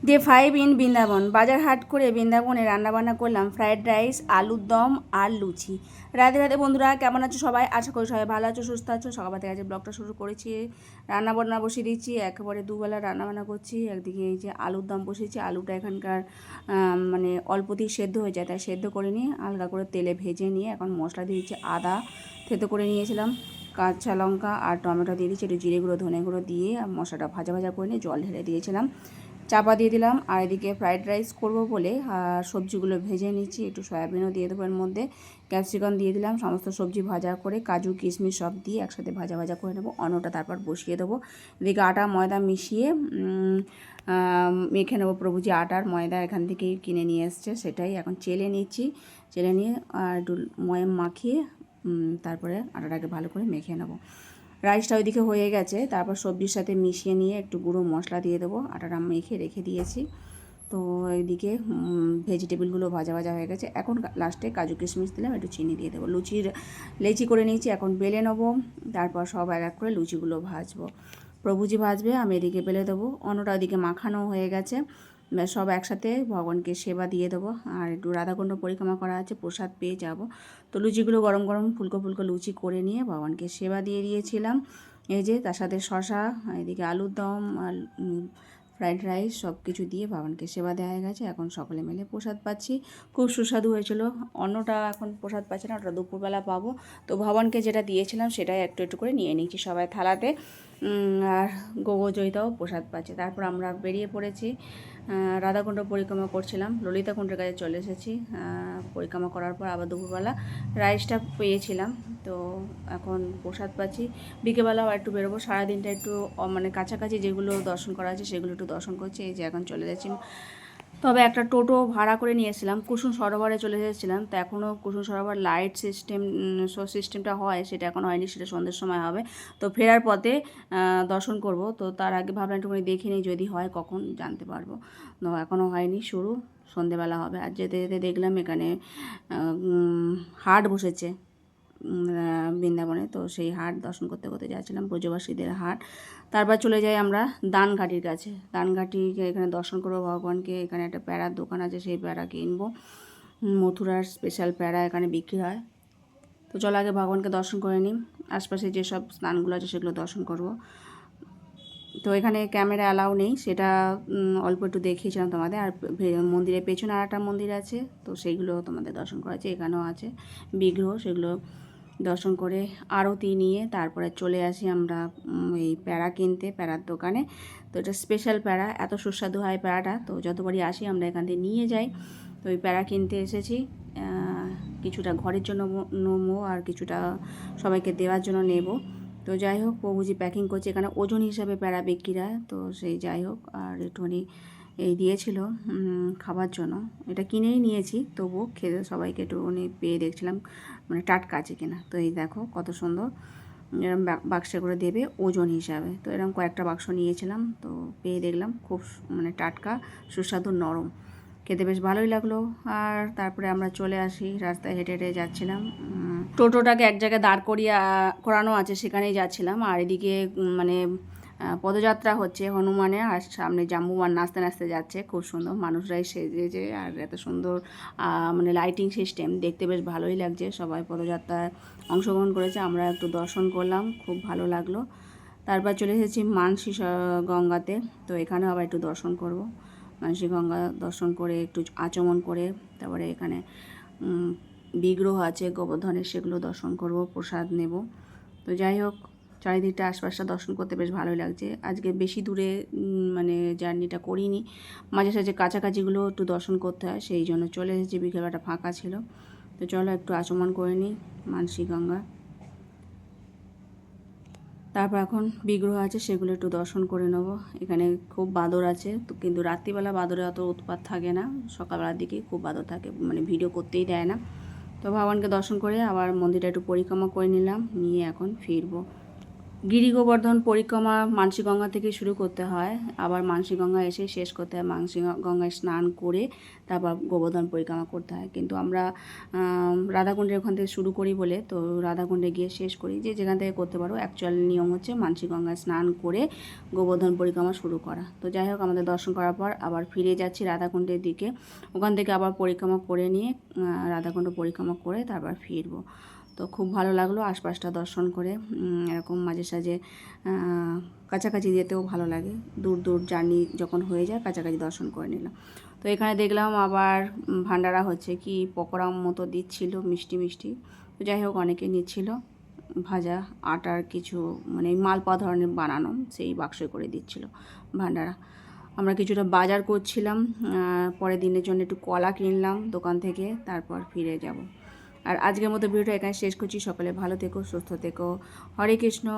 Day 5 in Vrindavan. বাজার হাট করে বৃন্দাবনে রান্নাবান্না করলাম ফ্রায়েড রাইস, আলুর দম আর লুচি। রাধে রাধে বন্ধুরা, কেমন আছো সবাই? আশা করি সবাই ভালো আছো, সুস্থ আছো। সকাল থেকে আজকে ব্লগটা শুরু করেছি, রান্নাবান্না বসিয়ে দিচ্ছি। একেবারে দুবেলা রান্নাবান্না করছি। একদিকে এই যে আলুর দম বসিয়েছি, আলুটা এখানকার মানে অল্পতেই সেদ্ধ হয়ে যায়, তাই সেদ্ধ করে নিয়ে হালকা করে তেলে ভেজে নিয়ে এখন মশলা দিয়ে দিচ্ছি। আদা থেতো করে নিয়েছিলাম, কাঁচা লঙ্কা আর টমেটো দিয়ে দিচ্ছি, একটু জিরে গুঁড়ো ধনে গুঁড়ো দিয়ে মশলাটা ভাজা ভাজা করে নিয়ে জল ঢেলে দিয়েছিলাম, চাপা দিয়ে দিলাম। আর এদিকে ফ্রাইড রাইস করব বলে সবজিগুলো ভেজে নিচ্ছি, একটু সয়াবিনও দিয়ে দেবো এর মধ্যে, ক্যাপসিকাম দিয়ে দিলাম। সমস্ত সবজি ভাজা করে কাজু কিশমিশ সব দিয়ে একসাথে ভাজা ভাজা করে নেবো। অন্যটা তারপর বসিয়ে দেবো। এদিকে আটা ময়দা মিশিয়ে মেখে নেবো। প্রভুজি আটার ময়দা এখান থেকেই কিনে নিয়ে এসছে, সেটাই এখন চেলে নিচ্ছি। চেলে নিয়ে আর একটু ময়াম মাখিয়ে তারপরে আটাটাকে ভালো করে মেখে নেবো। রাইসটা ওইদিকে হয়ে গেছে, তারপর সবজির সাথে মিশিয়ে নিয়ে একটু গুঁড়ো মশলা দিয়ে দেবো। আটাটা মেখে রেখে দিয়েছি। তো এইদিকে ভেজিটেবলগুলো ভাজা ভাজা হয়ে গেছে। এখন লাস্টে কাজু কিশমিশ দিলাম, একটু চিনি দিয়ে দেবো। লেচি করে নিয়েছি, এখন বেলে নেবো। তারপর সব এক এক করে লুচিগুলো ভাজবো। প্রভুজি ভাজবে, আমি এদিকে বেলে দেবো। অন্যটা ওইদিকে মাখানো হয়ে গেছে। সব একসাথে ভগবানকে সেবা দিয়ে দেবো। আর একটু রাধাকুণ্ড পরিক্রমা করা আছে, প্রসাদ পেয়ে যাব। তো লুচিগুলো গরম গরম ফুলকো ফুলকো লুচি করে নিয়ে ভগবানকে সেবা দিয়ে দিয়েছিলাম। এই যে তার সাথে শশা, এদিকে আলুর দম আর ফ্রাইড রাইস সব কিছু দিয়ে ভগবানকে সেবা দেওয়া হয়ে গেছে। এখন সকলে মিলে প্রসাদ পাচ্ছি, খুব সুস্বাদু হয়েছিল। অন্যটা এখন প্রসাদ পাচ্ছি না, ওটা দুপুরবেলা পাবো। তো ভগবানকে যেটা দিয়েছিলাম সেটাই একটু একটু করে নিয়ে নিচ্ছি সবাই থালাতে। আর গোগো জয়িতাও প্রসাদ পাচ্ছে। তারপর আমরা বেরিয়ে পড়েছি, রাধাকুণ্ড পরিক্রমা করছিলাম। ললিতা কুণ্ডের কাছে চলে এসেছি। পরিক্রমা করার পর আবার দুপুরবেলা রাইসটা পেয়েছিলাম। তো এখন প্রসাদ পাচ্ছি। বিকেলবেলাও একটু বেরোবো, সারাদিনটা একটু মানে কাছাকাছি যেগুলো দর্শন করা আছে সেগুলো একটু দর্শন করছি। এই যে এখন চলে যাচ্ছি। তবে একটা টোটো ভাড়া করে নিয়েছিলাম, কুসুম সরোবরে চলে এসেছিলাম। তো এখনও কুসুম সরোবর লাইট সিস্টেম সিস্টেমটা হয়, সেটা এখন হয়নি, সেটা সন্ধ্যের সময় হবে। তো ফেরার পথে দর্শন করব। তো তার আগে ভাবলাম একটুখানি দেখে নিই, যদি হয় কখন জানতে পারবো। তো এখনও হয়নি শুরু, সন্ধেবেলা হবে। আর যেতে যেতে দেখলাম এখানে হাট বসেছে বৃন্দাবনে। তো সেই হাট দর্শন করতে করতে যাচ্ছিলাম, ব্রজবাসীদের হাট। তারপর চলে যাই আমরা দানঘাটির কাছে। দানঘাটিকে এখানে দর্শন করবো ভগবানকে। এখানে একটা প্যারার দোকান আছে, সেই প্যারা কিনবো। মথুরার স্পেশাল প্যারা এখানে বিক্রি হয়। তো চলো আগে ভগবানকে দর্শন করে নিই। আশপাশে যেসব স্থানগুলো আছে সেগুলো দর্শন করব। তো এখানে ক্যামেরা অ্যালাউ নেই, সেটা অল্প একটু দেখিয়েছিলাম তোমাদের। আর মন্দিরের পেছনে আর একটা মন্দির আছে, তো সেইগুলো তোমাদের দর্শন করা আছে। এখানেও আছে বিগ্রহ, সেগুলো দর্শন করে আরতি নিয়ে তারপরে চলে আসি আমরা এই প্যারা কিনতে, প্যারার দোকানে। তো এটা স্পেশাল প্যারা, এত সুস্বাদু হয় প্যারাটা। তো যতবারই আসি আমরা এখান থেকে নিয়ে যাই। তো ওই প্যারা কিনতে এসেছি, কিছুটা ঘরের জন্য নেবো আর কিছুটা সবাইকে দেওয়ার জন্য নেব। তো যাই হোক, প্রভুজি প্যাকিং করছে। এখানে ওজন হিসাবে প্যারা বিক্রি হয়, তো সেই যাই হোক। আর একটুখানি এই দিয়েছিল খাবার জন্য, এটা কিনেই নিয়েছি, তবুও খেতে সবাইকে একটুখানি পেয়ে দেখছিলাম মানে টাটকা আছে কিনা। তো এই দেখো কত সুন্দর, এরকম বাক্সে করে দেবে ওজন হিসাবে। তো এরকম কয়েকটা বাক্স নিয়েছিলাম, তো পেয়ে দেখলাম খুব মানে টাটকা, সুস্বাদু, নরম, খেতে বেশ ভালোই লাগলো। আর তারপরে আমরা চলে আসি, রাস্তায় হেঁটে হেঁটে যাচ্ছিলাম। টোটোটাকে এক জায়গায় দাঁড় করিয়ে করানো আছে, সেখানেই যাচ্ছিলাম। আর এদিকে মানে পদযাত্রা হচ্ছে হনুমানে, আর সামনে জাম্বুবান নাচতে নাচতে যাচ্ছে। খুব সুন্দর, মানুষরাই সেজেছে আর এত সুন্দর মানে লাইটিং সিস্টেম, দেখতে বেশ ভালোই লাগছে। সবাই পদযাত্রায় অংশগ্রহণ করেছে, আমরা একটু দর্শন করলাম, খুব ভালো লাগলো। তারপর চলে এসেছি মানসী গঙ্গাতে। তো এখানেও আবার একটু দর্শন করব। মানসী গঙ্গা দর্শন করে একটু আচমন করে তারপরে এখানে বিগ্রহ আছে গোবর্ধনের, সেগুলো দর্শন করব, প্রসাদ নেব। তো যাই হোক, চারিদিকটা আশপাশটা দর্শন করতে বেশ ভালোই লাগছে। আজকে বেশি দূরে মানে জার্নিটা করিনি, মাঝে সাঝে কাছাকাছিগুলো একটু দর্শন করতে হয়, সেই জন্য চলে এসেছি। বিকেলবেলাটা ফাঁকা ছিল, তো চলো একটু আচমন করে নিই মানসী গঙ্গা। তারপর এখন বিগ্রহ আছে, সেগুলো একটু দর্শন করে নেব। এখানে খুব বাদর আছে, তো কিন্তু রাত্রিবেলা বাদরে অত উৎপাত থাকে না, সকালবেলার দিকে খুব বাদর থাকে, মানে ভিডিও করতেই দেয় না। তো ভগবানকে দর্শন করে আবার মন্দিরটা একটু পরিক্রমা করে নিলাম, নিয়ে এখন ফিরবো। গিরি গোবর্ধন পরিক্রমা মানসীগঙ্গা থেকে শুরু করতে হয়, আবার মানসীগঙ্গা এসে শেষ করতে হয়। মানসীগঙ্গায় স্নান করে তারপর গোবর্ধন পরিক্রমা করতে হয়, কিন্তু আমরা রাধাকুণ্ডের ওখান থেকে শুরু করি বলে তো রাধাকুণ্ডে গিয়ে শেষ করি। যে যেখান থেকে করতে পারো, অ্যাকচুয়াল নিয়ম হচ্ছে মানসীগঙ্গায় স্নান করে গোবর্ধন পরিক্রমা শুরু করা। তো যাই হোক, আমাদের দর্শন করার পর আবার ফিরে যাচ্ছি রাধাকুণ্ডের দিকে। ওখান থেকে আবার পরিক্রমা করে নিয়ে রাধাকুণ্ড পরিক্রমা করে তারপর ফিরবো। তো খুব ভালো লাগলো আশপাশটা দর্শন করে। এরকম মাঝে সাঝে কাছাকাছি যেতেও ভালো লাগে। দূর দূর জার্নি যখন হয়ে যায়, কাছাকাছি দর্শন করে নিলাম। তো এখানে দেখলাম আবার ভান্ডারা হচ্ছে, কি পকোড়া মতো দিচ্ছিল, মিষ্টি মিষ্টি। তো যাই হোক, অনেকে নিচ্ছিল। ভাজা আটার কিছু মানে মালপোয়া ধরনের বানানো, সেই বাক্সে করে দিচ্ছিল ভান্ডারা। আমরা কিছুটা বাজার করছিলাম, পরের দিনের জন্য একটু কলা কিনলাম দোকান থেকে, তারপর ফিরে যাব। আর আজকের মতো ভিডিওটা এখানে শেষ করছি। সকলে ভালো থেকো, সুস্থ থেকো। হরে কৃষ্ণ।